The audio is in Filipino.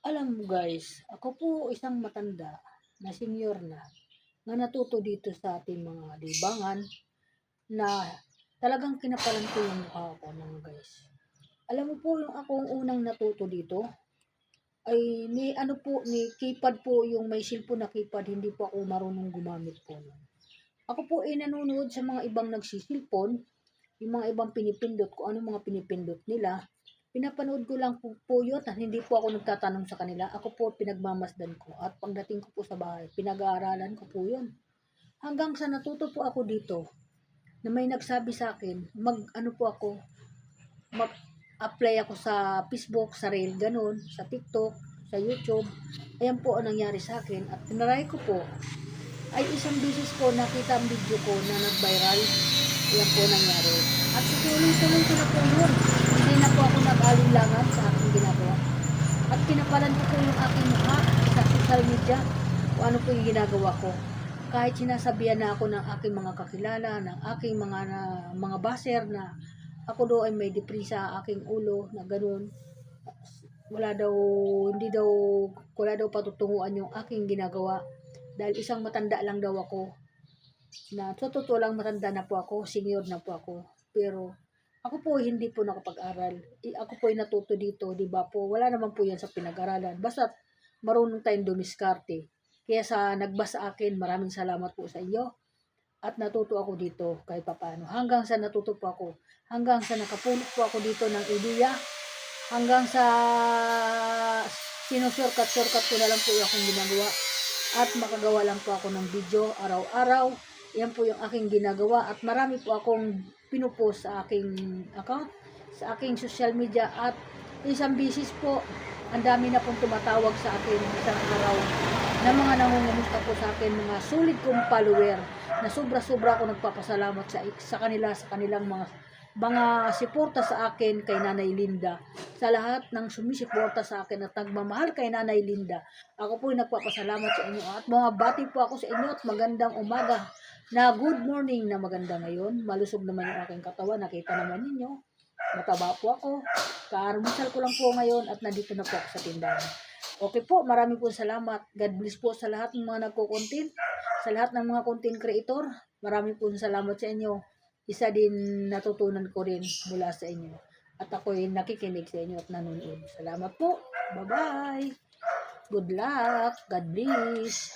Alam mo guys, ako po isang matanda na senior na natuto dito sa ating mga libangan na talagang kinapalan ko yung mukha ko mga guys. Alam mo po yung akong unang natuto dito ay ni ano po ni keypad po yung may cellphone na keypad, hindi po ako marunong gumamit po nun. Ako po ay nanonood sa mga ibang nagsisilpon, yung mga ibang pinipindot kung ano mga pinipindot nila. Pinapanood ko lang po yun at hindi po ako nagtatanong sa kanila. Ako po pinagmamasdan ko at pagdating ko po sa bahay, pinag-aaralan ko po yun. Hanggang sa natuto po ako dito na may nagsabi sa akin, mag-ano po ako, mag-apply ako sa Facebook, sa Reel, ganun, sa TikTok, sa YouTube. Ayan po ang nangyari sa akin at tinaray ko po. Ay isang beses po nakita ang video ko na nag-viral. Ayan po nangyari. At tuloy-tuloy ko na po yun. Hindi na po ako nag-alinlangan sa aking ginagawa. At kinapalan ko po yung aking mukha sa social media kung ano po yung ginagawa ko. Kahit sinasabihan na ako ng aking mga kakilala, ng aking mga baser na ako daw ay may depresa sa aking ulo na gano'n. Wala daw, hindi daw, wala daw patutunguhan yung aking ginagawa. Dahil isang matanda lang daw ako na sa totoo lang matanda na po ako, senior na po ako. Pero ako po hindi po nakapag-aral. Ako po ay natuto dito, di ba po? Wala naman po yan sa pinag-aralan. Basta marunong tayong dumiskarte. Kaya sa nagbasa akin, maraming salamat po sa inyo. At natuto ako dito kahit papaano. Hanggang sa natuto po ako. Hanggang sa nakapulot po ako dito ng ideya. Hanggang sa sinusurkat-surkat ko na lang po yung aking ginagawa. At makagawa lang po ako ng video araw-araw. Yan po yung aking ginagawa at marami po akong pinupost sa aking account, sa aking social media at isang bisis po, ang dami na pong tumatawag sa akin isang araw na mga nangungumusta po sa akin, mga sulit kong follower na sobra-sobra ako nagpapasalamat sa kanila, sa kanilang mga suporta sa akin kay Nanay Linda. Sa lahat ng sumisuporta sa akin at nagmamahal kay Nanay Linda, ako po ay nagpapasalamat sa inyo at mga bati po ako sa inyo at magandang umaga na good morning na maganda ngayon. Malusog naman yung aking katawan, nakita naman ninyo. Mataba po ako. Kaaramisal ko lang po ngayon at nandito na po ako sa tindahan. Okay po, marami po salamat. God bless po sa lahat ng mga nagko-content, sa lahat ng mga content creator. Marami po salamat sa inyo. Isa din natutunan ko rin mula sa inyo. At ako'y nakikinig sa inyo at nanonood. Salamat po. Bye-bye. Good luck. God bless.